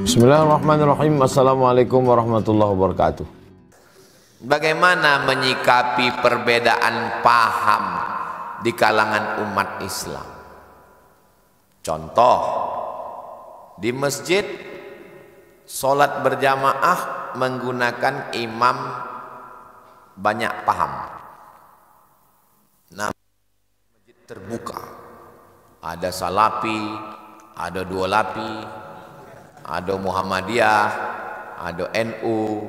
Bismillahirrahmanirrahim. Assalamualaikum warahmatullahi wabarakatuh. Bagaimana menyikapi perbedaan paham di kalangan umat Islam? Contoh, di masjid sholat berjamaah menggunakan imam banyak paham. Nah, masjid terbuka, ada Salafi, ada Dua Lapi, ada Muhammadiyah, ada NU.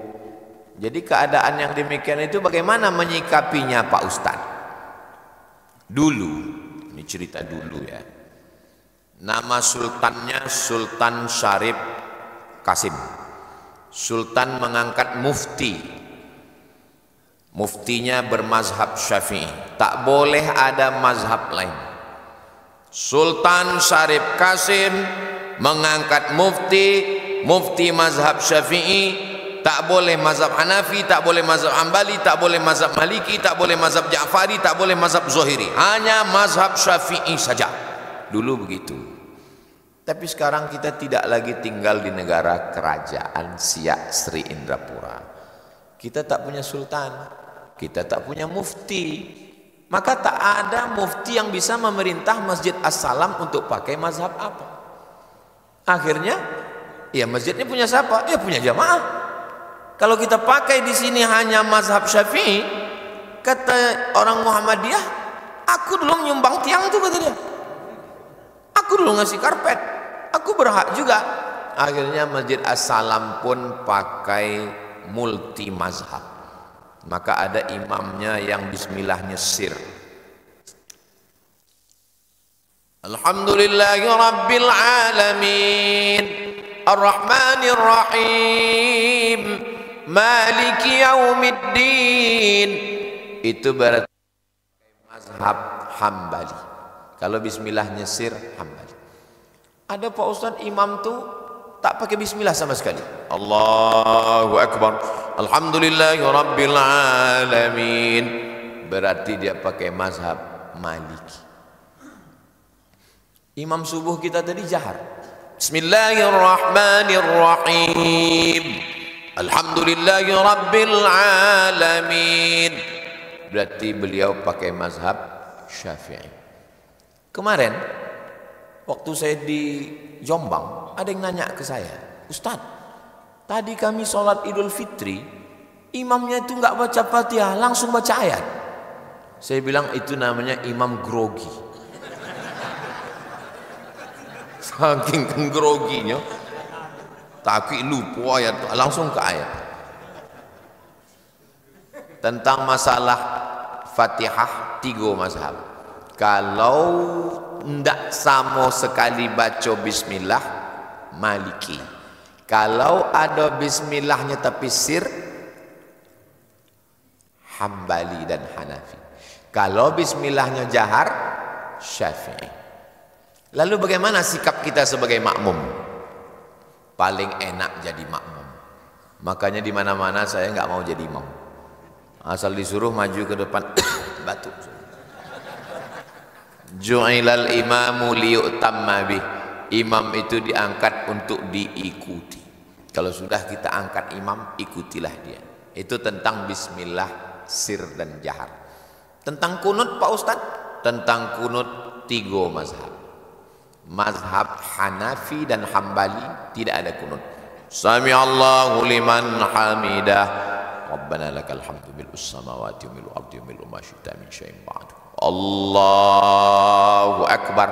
Jadi keadaan yang demikian itu bagaimana menyikapinya Pak Ustadz? Dulu, ini cerita dulu ya. Nama sultannya Sultan Syarif Kasim. Sultan mengangkat mufti. Muftinya bermazhab Syafi'i. Tak boleh ada mazhab lain. Sultan Syarif Kasim mengangkat mufti mazhab Syafi'i. Tak boleh mazhab Hanafi, tak boleh mazhab Hambali, tak boleh mazhab Maliki, tak boleh mazhab Ja'fari, tak boleh mazhab Zuhairi. Hanya mazhab Syafi'i saja. Dulu begitu. Tapi sekarang kita tidak lagi tinggal di negara kerajaan Siak Sri Indrapura. Kita tak punya sultan, kita tak punya mufti. Maka tak ada mufti yang bisa memerintah Masjid As-Salam untuk pakai mazhab apa. Akhirnya, ya masjidnya punya siapa? Ya punya jamaah. Kalau kita pakai di sini hanya mazhab Syafi'i, kata orang Muhammadiyah, aku dulu menyumbang tiang itu, kata dia. Aku dulu ngasih karpet, aku berhak juga. Akhirnya Masjid As-Salam pun pakai multi mazhab. Maka ada imamnya yang bismillahnya sir. Alhamdulillahi Rabbil Alamin, Ar-Rahmanir Rahim, Maliki Yaumiddin. Itu berarti mazhab Hambali. Kalau bismillahnya sir, Hambali. Ada Pak Ustadz imam tuh tak pakai bismillah sama sekali. Allahu Akbar, Alhamdulillahi Rabbil Alamin. Berarti dia pakai mazhab Maliki. Imam subuh kita tadi jahar, Bismillahirrahmanirrahim, Alhamdulillahi Rabbil Alamin. Berarti beliau pakai mazhab Syafi'i. Kemarin waktu saya di Jombang, ada yang nanya ke saya, Ustadz, tadi kami sholat Idul Fitri, imamnya itu nggak baca Fatihah, langsung baca ayat. Saya bilang itu namanya imam grogi. Saking groginya, taki lupa ayat, langsung ke ayat. Tentang masalah Fatihah, 3 mazhab. Kalau ndak sama sekali baca bismillah, Maliki. Kalau ada bismillahnya tapi sir, Hambali dan Hanafi. Kalau bismillahnya jahar, Syafi'i. Lalu bagaimana sikap kita sebagai makmum? Paling enak jadi makmum. Makanya di mana-mana saya nggak mau jadi imam. Asal disuruh maju ke depan, batuk. Ju'ilal imamu liyu'tamma bih. Imam itu diangkat untuk diikuti. Kalau sudah kita angkat imam, ikutilah dia. Itu tentang bismillah, sir dan jahar. Tentang kunut Pak Ustadz, tentang kunut 3 mazhab. Mazhab Hanafi dan Hambali tidak ada kunut. Sami Allahu liman hamidah, Rabbana lakal hamdu mil'us samawati wa mil'ul ardi wa mil'u ma syi'ta min syai'in ba'du. Allahu Akbar.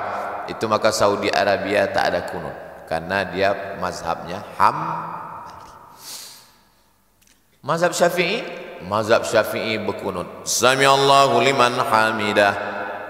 Itu maka Saudi Arabia tak ada kunut karena dia mazhabnya Hambali. Mazhab Syafi'i, mazhab Syafi'i berkunut. Sami Allahu liman hamidah,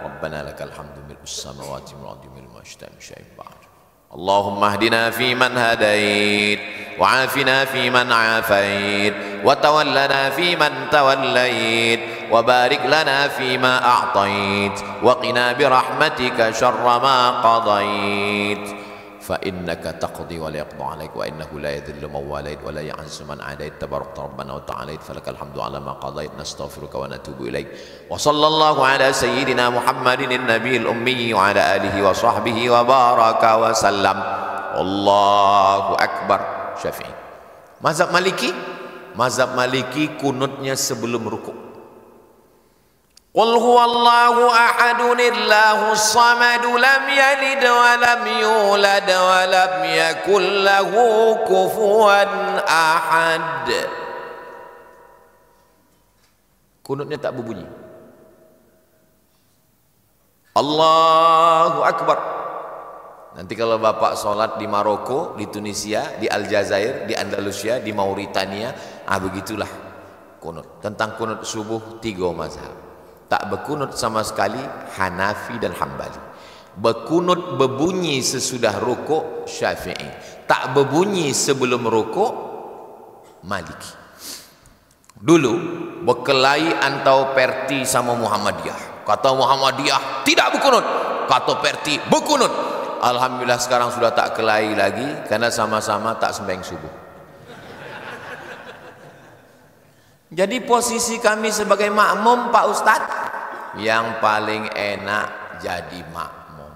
Rabbana lakal hamdu mil'us samawati wa mil'ul ardi wa mil'u ma syi'ta min syai'in ba'du. Allahumma hdina fi man hadait, wa afina fi man afait, wa tawallana fi man tawallait, wa barik lana fi ma a'tait, wa qina bi rahmatika syarra ma qadait. Fa innaka taqdi wa la yaqda 'alaik, wa innahu la yadhillu man walait wa la ya'izzu man 'adait, tabarakta rabbana wa ta'alait, falakal hamdu 'ala ma qadait, nastaghfiruka wa natubu ilaik. Wa sallallahu ala sayyidina Muhammadin an-nabiyil ummi wa ala alihi wa sahbihi wa baraka wa sallam. Allahu Akbar Syafi'i. Mazhab Maliki, mazhab Maliki kunutnya sebelum rukuk. Qul huwallahu ahadun illahus samad lam yalid wa lam yulad wa lam yakul lahu kufuwan ahad. Kunutnya tak berbunyi. Allahu Akbar. Nanti kalau bapak sholat di Maroko, di Tunisia, di Aljazair, di Andalusia, di Mauritania, begitulah kunut. Tentang kunut subuh 3 mazhab. Tak berkunut sama sekali Hanafi dan Hambali. Berkunut berbunyi sesudah rukuk Syafi'i. Tak berbunyi sebelum rukuk Maliki. Dulu berkelahi antara Perti sama Muhammadiyah. Kata Muhammadiyah tidak berkunut, kata Perti berkunut. Alhamdulillah sekarang sudah tak kelahi lagi karena sama-sama tak sembahyang subuh. Jadi posisi kami sebagai makmum, Pak Ustadz, yang paling enak jadi makmum,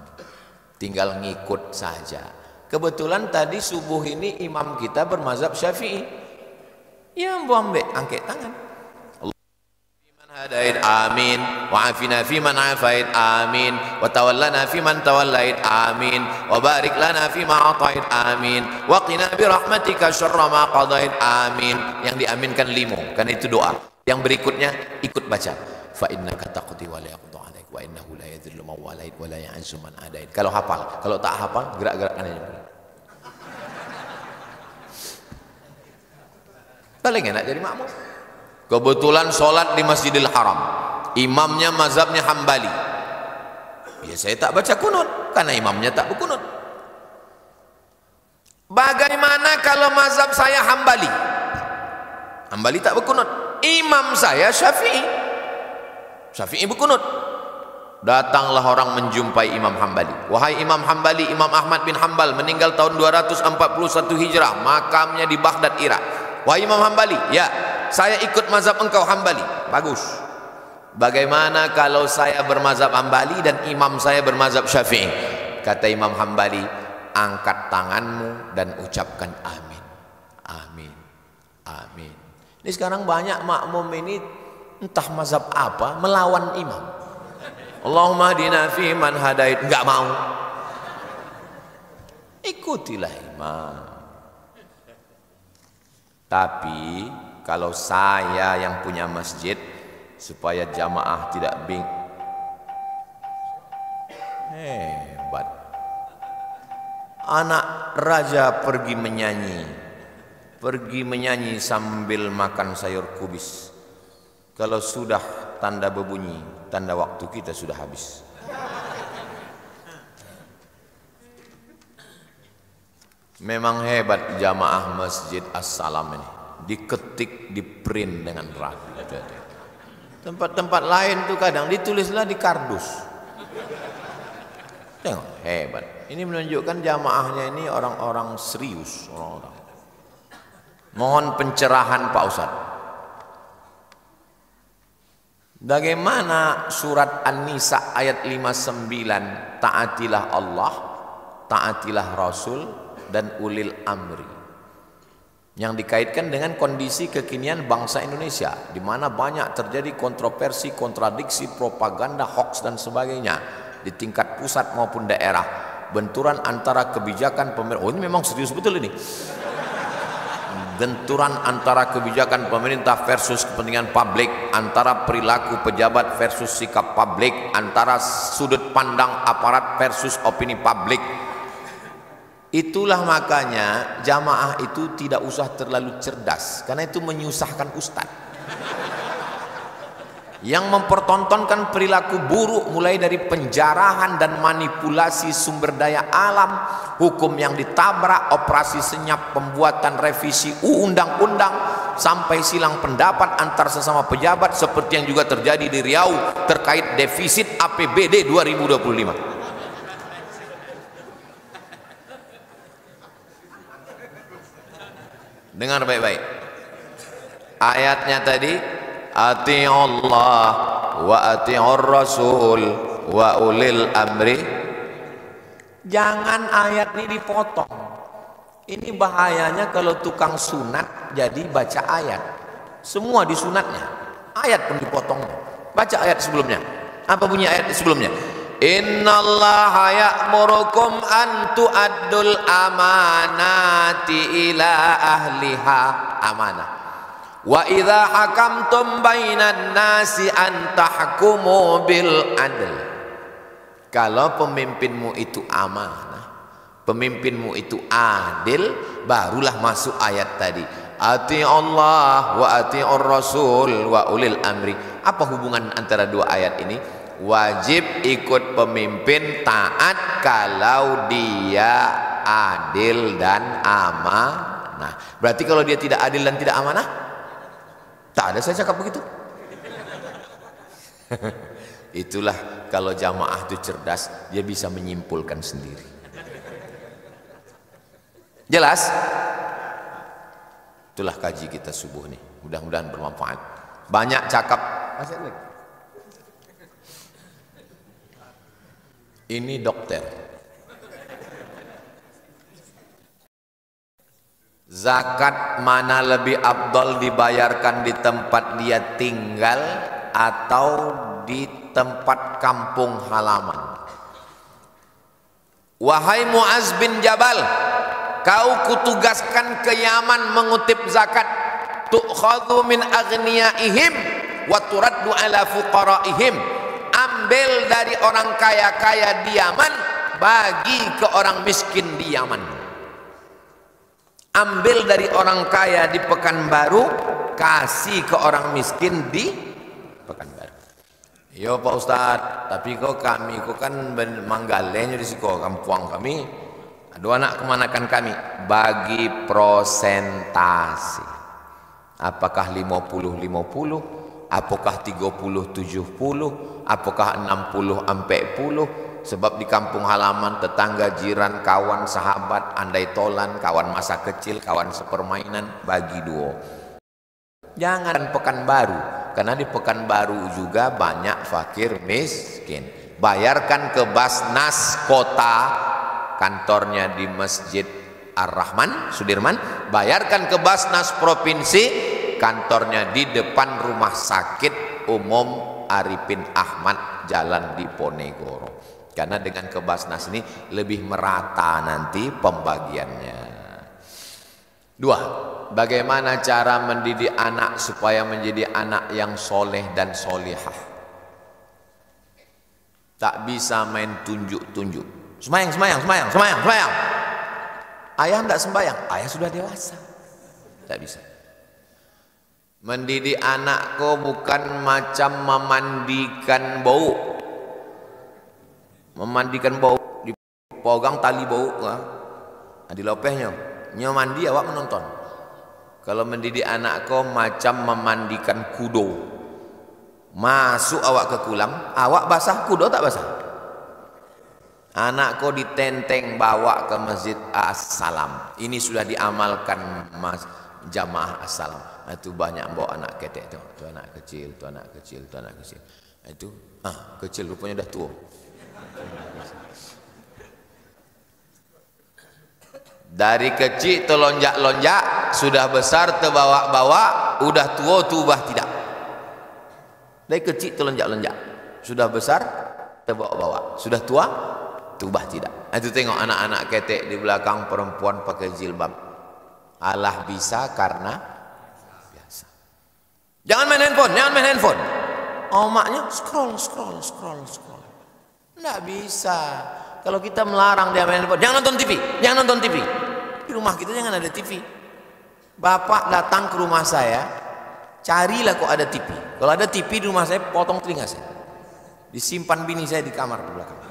tinggal ngikut saja. Kebetulan tadi subuh ini imam kita bermazhab Syafi'i. Ya mbak angkat tangan. Hadait amin wa afina fi man afait amin wa tawallana fi man tawallait amin wa barik lana fi ma atait amin wa qina bi rahmatika syarra ma qadait amin. Yang diaminkan 5 karena itu doa. Yang berikutnya ikut baca fa innaka taqdi wa la yaqdu alaik wa innahu la yadhillu man walait wa la ya'izzu man adait. Kalau hafal, kalau tak hafal gerak-gerakkan aja. Paling enak jadi makmum. Kebetulan sholat di Masjidil Haram, imamnya mazhabnya Hambali. Ya saya tak baca kunut karena imamnya tak berkunut. Bagaimana kalau mazhab saya Hambali? Hambali tak berkunut. Imam saya Syafi'i. Syafi'i berkunut. Datanglah orang menjumpai Imam Hambali. Wahai Imam Hambali, Imam Ahmad bin Hambal meninggal tahun 241 Hijrah, makamnya di Baghdad, Irak. Wahai Imam Hambali, ya, saya ikut mazhab engkau Hambali. Bagus. Bagaimana kalau saya bermazhab Hambali dan imam saya bermazhab Syafi'i? Kata Imam Hambali, angkat tanganmu dan ucapkan amin. Amin. Amin. Ini sekarang banyak makmum ini entah mazhab apa melawan imam. Allahumma hadina fi man hadait, enggak mau. Ikutilah imam. Tapi kalau saya yang punya masjid, supaya jamaah tidak hebat. Anak raja pergi menyanyi sambil makan sayur kubis. Kalau sudah tanda berbunyi, tanda waktu kita sudah habis. Memang hebat jamaah Masjid As-Salam ini. Diketik, di print dengan rapi. Tempat-tempat lain tuh kadang ditulislah di kardus. Tengok, hebat. Ini menunjukkan jamaahnya ini orang-orang serius, orang-orang. Mohon pencerahan Pak Ustadz. Bagaimana surat An-Nisa ayat 59, taatilah Allah, taatilah Rasul dan ulil amri, yang dikaitkan dengan kondisi kekinian bangsa Indonesia, di mana banyak terjadi kontroversi, kontradiksi, propaganda, hoax dan sebagainya di tingkat pusat maupun daerah. Benturan antara kebijakan pemerintah, ini memang serius betul ini. Benturan antara kebijakan pemerintah versus kepentingan publik, antara perilaku pejabat versus sikap publik, antara sudut pandang aparat versus opini publik. Itulah makanya jamaah itu tidak usah terlalu cerdas, karena itu menyusahkan ustadz yang mempertontonkan perilaku buruk, mulai dari penjarahan dan manipulasi sumber daya alam, hukum yang ditabrak, operasi senyap pembuatan revisi undang-undang, sampai silang pendapat antar sesama pejabat, seperti yang juga terjadi di Riau terkait defisit APBD 2025. Dengar baik-baik. Ayatnya tadi, ati'ullah wa ati'ur rasul wa ulil amri. Jangan ayat ini dipotong. Ini bahayanya kalau tukang sunat jadi baca ayat. Semua di sunatnya. Ayat pun dipotong. Baca ayat sebelumnya. Apa bunyi ayat sebelumnya? Innallaha ya'murukum an tu'addul amanati ila ahliha. Amanah. Wa idza hakamtum bainan nasi an tahkumu bil adl. Kalau pemimpinmu itu amanah, pemimpinmu itu adil, barulah masuk ayat tadi. Ati Allah wa ati'ur rasul wa ulil amri. Apa hubungan antara dua ayat ini? Wajib ikut pemimpin, taat kalau dia adil dan amanah. Berarti kalau dia tidak adil dan tidak amanah, tak ada saya cakap begitu. Itulah kalau jamaah itu cerdas, dia bisa menyimpulkan sendiri. Jelas? Itulah kaji kita subuh nih. Mudah-mudahan bermanfaat. Banyak cakap. Ini dokter. Zakat mana lebih afdal dibayarkan di tempat dia tinggal atau di tempat kampung halaman? Wahai Muaz bin Jabal, kau kutugaskan ke Yaman mengutip zakat. Tu'khadhu min aghniyaihim wa turaddu ala fuqaraihim. Ambil dari orang kaya-kaya di Yaman, bagi ke orang miskin di Yaman. Ambil dari orang kaya di Pekanbaru, kasih ke orang miskin di Pekanbaru. Yo Pak Ustadz, tapi kok kami kok kan manggalenya di siko kampung kami. Dua anak kemanakan kami? Bagi prosentasi. Apakah 50-50? Apakah 30-70? Apakah 60-40? Sebab di kampung halaman, tetangga, jiran, kawan, sahabat, andai tolan, kawan masa kecil, kawan sepermainan, bagi dua. Jangan Pekanbaru, karena di Pekanbaru juga banyak fakir miskin. Bayarkan ke Basnas kota, kantornya di Masjid Ar-Rahman, Sudirman. Bayarkan ke Basnas provinsi, kantornya di depan Rumah Sakit Umum Arifin Ahmad, Jalan Diponegoro. Karena dengan ke Basnas ini lebih merata nanti pembagiannya. Dua, bagaimana cara mendidik anak supaya menjadi anak yang soleh dan solihah? Tak bisa main tunjuk-tunjuk. Semayang. Ayah tidak sembahyang, ayah sudah dewasa. Tak bisa. Mendidik anakku bukan macam memandikan bau. Memandikan bau, dipogang tali bau, dilopehnya, mandi awak menonton. Kalau mendidik anakku macam memandikan kudo, masuk awak ke kolam, awak basah, kudo tak basah. Anakku ditenteng bawa ke Masjid As-Salam. Ini sudah diamalkan jamaah As-Salam. Itu banyak bawa anak ketek tu anak kecil, tu anak kecil. Itu kecil rupanya dah tua. Dari kecil terlonjak-lonjak, sudah besar terbawa-bawa, udah tua tubah tidak. Dari kecil terlonjak-lonjak, sudah besar terbawa-bawa, sudah tua tubah tidak. Itu tengok anak-anak ketek di belakang perempuan pakai jilbab. Allah bisa karena biasa. Jangan main handphone. Omaknya scroll. Tidak bisa. Kalau kita melarang dia main handphone, jangan nonton TV. Di rumah kita jangan ada TV. Bapak datang ke rumah saya, carilah kok ada TV. Kalau ada TV di rumah saya, potong telinga saya. Disimpan bini saya di kamar di belakang.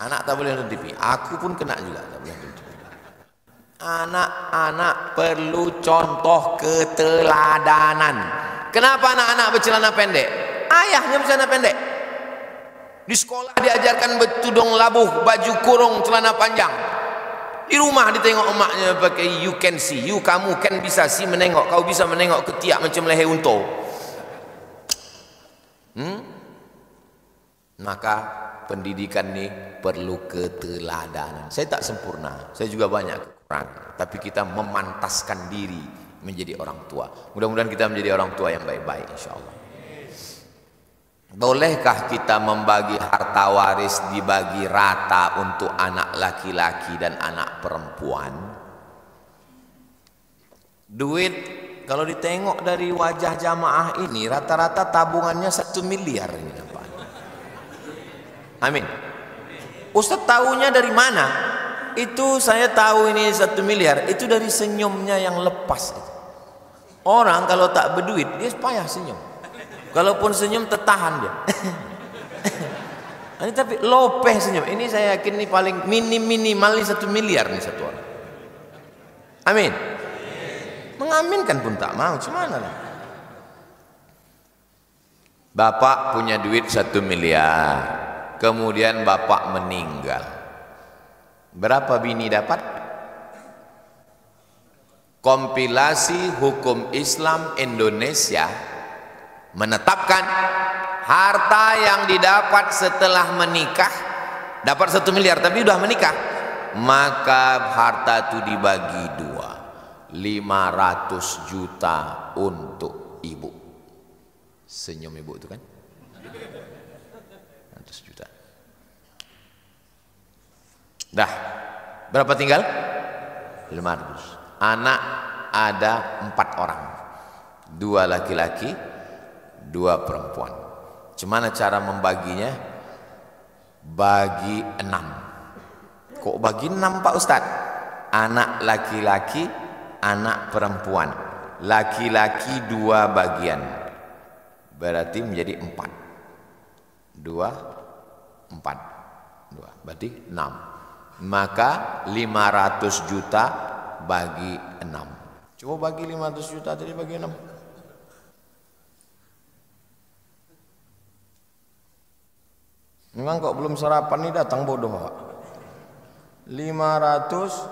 Anak tak boleh nonton TV. Aku pun kena juga tak boleh nonton TV. Anak-anak perlu contoh keteladanan. Kenapa anak-anak bercelana pendek? Ayahnya bercelana pendek. Di sekolah diajarkan bertudung labuh, baju kurung, celana panjang. Di rumah ditengok emaknya pakai you can see, kamu kan bisa sih menengok, kau bisa menengok ketiak macam leher unta. Maka pendidikan ini perlu keteladanan. Saya tak sempurna, saya juga banyak kekurangan, tapi kita memantaskan diri menjadi orang tua. Mudah-mudahan kita menjadi orang tua yang baik-baik, insya Allah. Bolehkah kita membagi harta waris dibagi rata untuk anak laki-laki dan anak perempuan? Duit kalau ditengok dari wajah jamaah ini rata-rata tabungannya 1 miliar ini, Pak. Amin. Ustaz tahunya dari mana? Itu saya tahu ini 1 miliar itu dari senyumnya yang lepas. Orang kalau tak berduit dia payah senyum. Kalaupun senyum tertahan dia. Ini tapi lopeh senyum. Ini saya yakin ini paling minimal ini 1 miliar nih satu orang. Amin. Mengaminkan pun tak mau, gimana lah. Bapak punya duit 1 miliar. Kemudian bapak meninggal. Berapa bini dapat? Kompilasi Hukum Islam Indonesia menetapkan harta yang didapat setelah menikah, dapat 1 miliar tapi sudah menikah, maka harta itu dibagi 2, 500 juta untuk ibu. Senyum ibu itu kan 100 juta. Dah, berapa tinggal? 500. Anak ada 4 orang, 2 laki-laki, 2 perempuan. Gimana cara membaginya? Bagi 6. Kok bagi 6 Pak Ustaz? Anak laki-laki, anak perempuan. Laki-laki 2 bagian. Berarti menjadi 4. 2, 4. 2. Berarti 6. Maka 500 juta bagi 6. Coba bagi 500 juta tadi bagi 6. Memang kok belum sarapan nih datang bodoh Pak. 500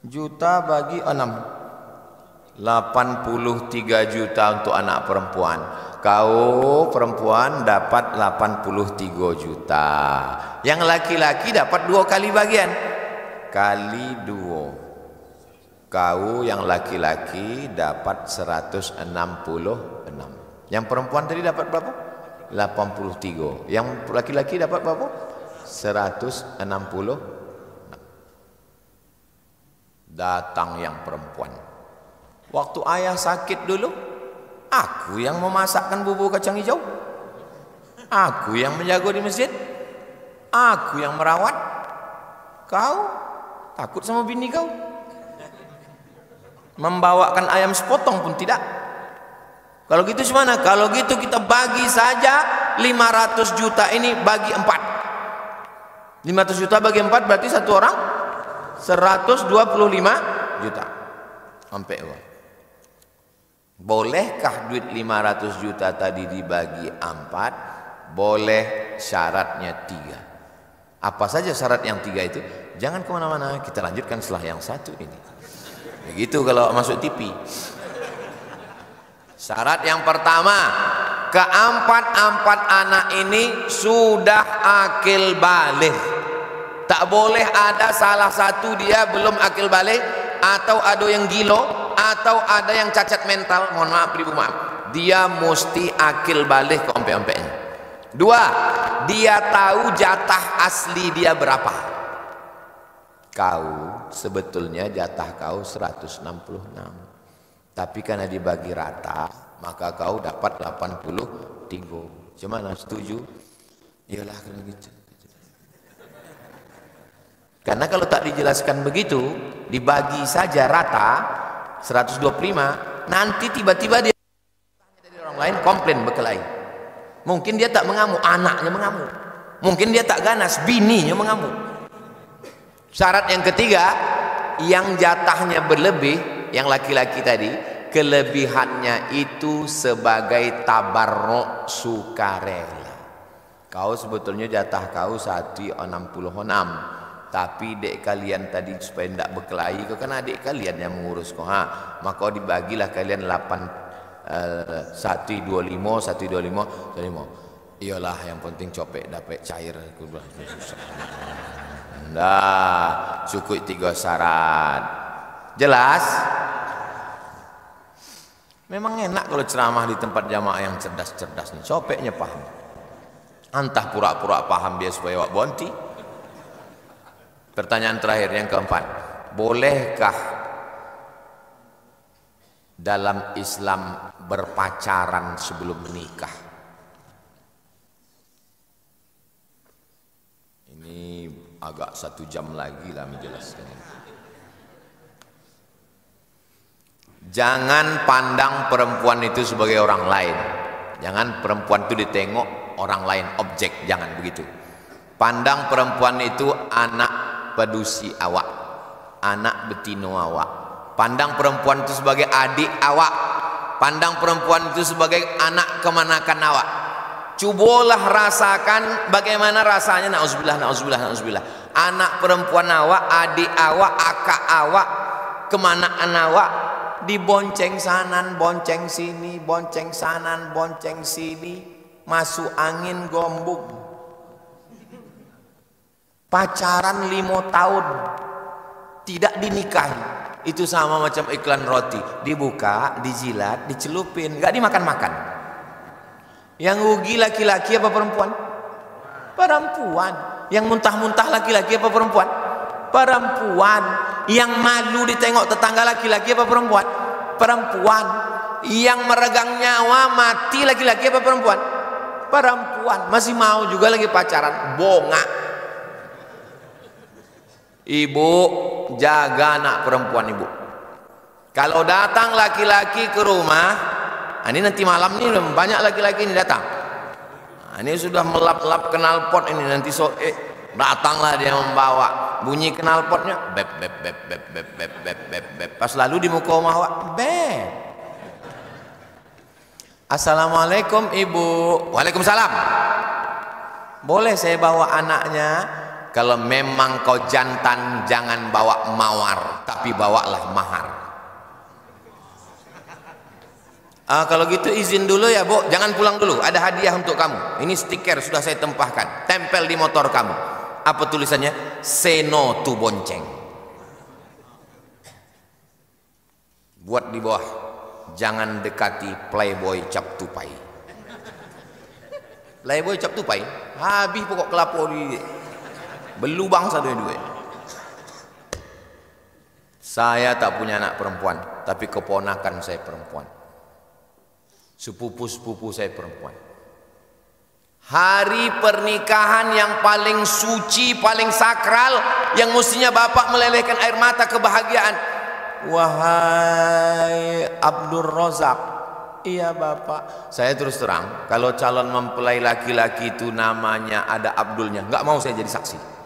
juta bagi 6. 83 juta untuk anak perempuan. Kau perempuan dapat 83 juta. Yang laki-laki dapat 2 kali bagian. Kali 2. Kau yang laki-laki dapat 166. Yang perempuan tadi dapat berapa? 83. Yang laki-laki dapat berapa? 160. Datang yang perempuan. Waktu ayah sakit dulu, aku yang memasakkan bubur kacang hijau. Aku yang menjaga di masjid. Aku yang merawat. Kau takut sama bini kau? Membawakan ayam sepotong pun tidak. Kalau gitu gimana? Kalau gitu kita bagi saja 500 juta ini bagi 4. 500 juta bagi 4 berarti satu orang 125 juta. Sampai uang. Bolehkah duit 500 juta tadi dibagi 4? Boleh, syaratnya 3. Apa saja syarat yang 3 itu? Jangan kemana-mana, kita lanjutkan setelah yang 1 ini. Begitu kalau masuk TV. Syarat yang pertama, keempat anak ini sudah akil baligh. Tak boleh ada salah satu dia belum akil baligh, atau ada yang gilo, atau ada yang cacat mental. Mohon maaf, ibu maaf. Dia mesti akil baligh ke ompek-ompeknya. 2, dia tahu jatah asli dia berapa. Kau sebetulnya jatah kau 166. Tapi karena dibagi rata, maka kau dapat 83. Gimana, setuju? Iyalah kalau gitu. Karena kalau tak dijelaskan begitu, dibagi saja rata 125, nanti tiba-tiba dia dari orang lain komplain berkelahi. Mungkin dia tak mengamuk, anaknya mengamuk. Mungkin dia tak ganas, bininya mengamuk. Syarat yang ketiga, yang jatahnya berlebih, yang laki-laki tadi, kelebihannya itu sebagai tabarruk sukarela. Kau sebetulnya jatah kau 166, tapi dek kalian tadi supaya tidak berkelahi, kau kan adik kalian yang mengurus kau, maka dibagilah kalian 125. Iyalah yang penting copek dapat cair. Nah, cukup 3 syarat. Jelas? Memang enak kalau ceramah di tempat jamaah yang cerdas-cerdas nih. Copeknya paham. Entah pura-pura paham biar supaya wak bonti. Pertanyaan terakhir yang keempat. Bolehkah dalam Islam berpacaran sebelum menikah? Ini agak 1 jam lagi lah menjelaskan. Jangan pandang perempuan itu sebagai orang lain. Jangan perempuan itu ditengok orang lain, objek. Jangan begitu. Pandang perempuan itu anak pedusi awak, anak betino awak. Pandang perempuan itu sebagai adik awak. Pandang perempuan itu sebagai anak kemanakan awak. Cobalah rasakan bagaimana rasanya, na'udzubillah, na'udzubillah, na'udzubillah. Anak perempuan awak, adik awak, akak awak, kemanaan awak, dibonceng sanan, bonceng sini, bonceng sanan, bonceng sini, masuk angin gombuk. Pacaran 5 tahun, tidak dinikahi. Itu sama macam iklan roti, dibuka, dijilat, dicelupin, nggak dimakan-makan. Yang rugi laki-laki apa perempuan? Perempuan. Yang muntah-muntah laki-laki apa perempuan? Perempuan. Yang malu ditengok tetangga laki-laki apa perempuan? Perempuan. Yang meregang nyawa mati laki-laki apa perempuan? Perempuan. Masih mau juga lagi pacaran, bongak. Ibu, jaga anak perempuan ibu. Kalau datang laki-laki ke rumah, ini nanti malam nih banyak laki-laki ini datang. Ini sudah melap-lap knalpot ini, nanti datanglah dia membawa bunyi knalpotnya, beb beb beb beb beb beb beb beb beb. Pas lalu di muka rumah awak, beb. Assalamualaikum ibu. Waalaikumsalam. Boleh saya bawa anaknya? Kalau memang kau jantan, jangan bawa mawar, tapi bawalah mahar. Kalau gitu izin dulu ya bu, jangan pulang dulu, ada hadiah untuk kamu. Ini stiker sudah saya tempahkan, tempel di motor kamu. Apa tulisannya? Say no to bonceng. Buat di bawah, jangan dekati playboy cap tupai. Playboy cap tupai, habis pokok kelapa di belubang satu dua. Saya tak punya anak perempuan, tapi keponakan saya perempuan. Sepupu-sepupu saya perempuan. Hari pernikahan yang paling suci, paling sakral, yang mestinya bapak melelehkan air mata kebahagiaan. Wahai Abdul Razak. Iya bapak. Saya terus terang, kalau calon mempelai laki-laki itu namanya ada Abdulnya, nggak mau saya jadi saksi.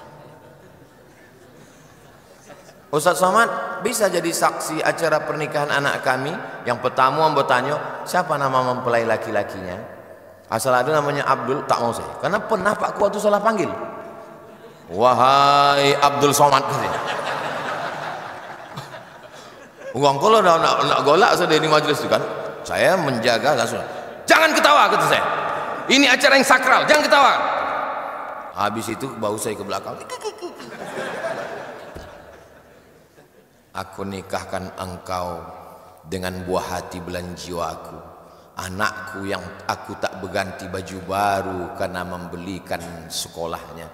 Ustaz Somad bisa jadi saksi acara pernikahan anak kami. Yang pertama bertanya, siapa nama mempelai laki-lakinya? Asal ada namanya Abdul, tak mau saya. Karena pernah Pak Kuat itu salah panggil. Wahai Abdul Somad. Uang kalau nak golak saya di majelis itu kan, saya menjaga langsung. Jangan ketawa kata saya. Ini acara yang sakral, jangan ketawa. Habis itu bau saya ke belakang. Aku nikahkan engkau dengan buah hati belahan jiwaku, anakku yang aku tak berganti baju baru karena membelikan sekolahnya,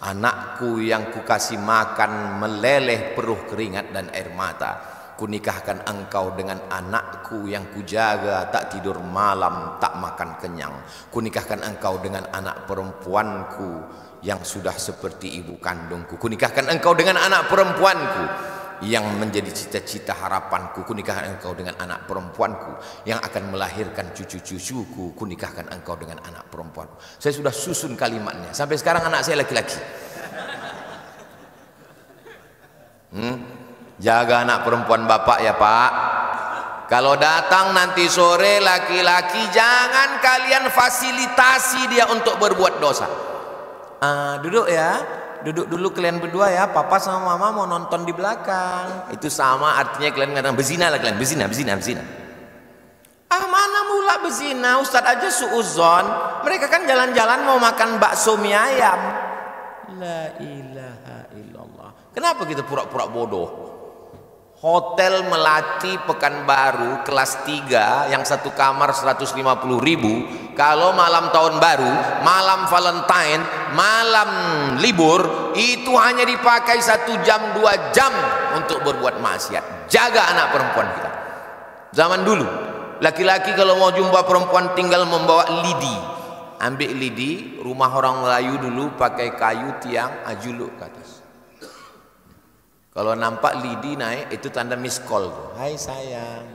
anakku yang ku kasih makan meleleh peruh keringat dan air mata. Ku nikahkan engkau dengan anakku yang ku jaga tak tidur malam, tak makan kenyang. Ku nikahkan engkau dengan anak perempuanku yang sudah seperti ibu kandungku. Ku nikahkan engkau dengan anak perempuanku yang menjadi cita-cita harapanku. Ku nikahkan engkau dengan anak perempuanku yang akan melahirkan cucu-cucuku. Ku nikahkan engkau dengan anak perempuanku. Saya sudah susun kalimatnya. Sampai sekarang anak saya laki-laki. Jaga anak perempuan bapak ya pak. Kalau datang nanti sore laki-laki, jangan kalian fasilitasi dia untuk berbuat dosa. Duduk ya, duduk dulu kalian berdua ya, papa sama mama mau nonton di belakang. Itu sama artinya kalian kadang berzina lah, kalian berzina. Mana pula berzina, Ustaz aja suuzon. Mereka kan jalan-jalan mau makan bakso mie ayam. La ilaha illallah. Kenapa kita pura-pura bodoh? Hotel Melati Pekanbaru kelas 3 yang satu kamar 150.000, kalau malam tahun baru, malam Valentine, malam libur, itu hanya dipakai 1 jam 2 jam untuk berbuat maksiat. Jaga anak perempuan kita. Zaman dulu laki-laki kalau mau jumpa perempuan tinggal membawa lidi. Ambil lidi, rumah orang Melayu dulu pakai kayu tiang ajuluk ke atas. Kalau nampak lidi naik, itu tanda miss call. Hai sayang.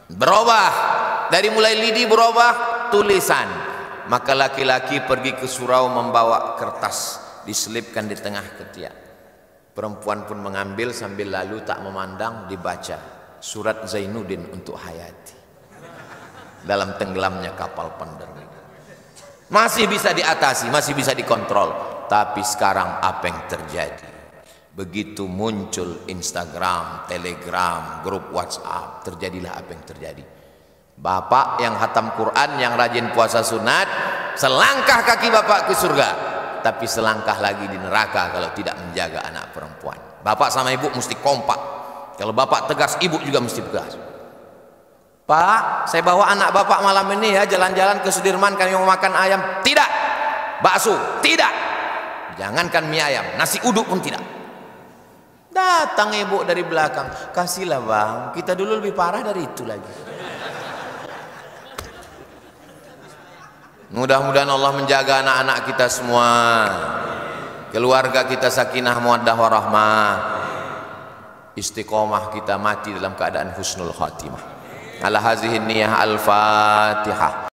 Berubah. Dari mulai lidi berubah tulisan. Maka laki-laki pergi ke surau membawa kertas, diselipkan di tengah ketiak. Perempuan pun mengambil sambil lalu tak memandang, dibaca surat Zainuddin untuk Hayati. Dalam tenggelamnya kapal Pandermi. Masih bisa diatasi, masih bisa dikontrol. Tapi sekarang apa yang terjadi? Begitu muncul Instagram, Telegram, grup WhatsApp, terjadilah apa yang terjadi. Bapak yang khatam Quran, yang rajin puasa sunat, selangkah kaki bapak ke surga, tapi selangkah lagi di neraka kalau tidak menjaga anak perempuan. Bapak sama ibu mesti kompak. Kalau bapak tegas, ibu juga mesti tegas. Pak, saya bawa anak bapak malam ini ya jalan-jalan ke Sudirman, kami mau makan ayam. Tidak. Bakso, tidak. Jangankan mie ayam, nasi uduk pun tidak. Datang ibu dari belakang, kasihlah bang, kita dulu lebih parah dari itu lagi. Mudah-mudahan Allah menjaga anak-anak kita semua, keluarga kita sakinah mawaddah warahmah, istiqomah kita mati dalam keadaan husnul khatimah. Ala hazihin niyah al-fatihah.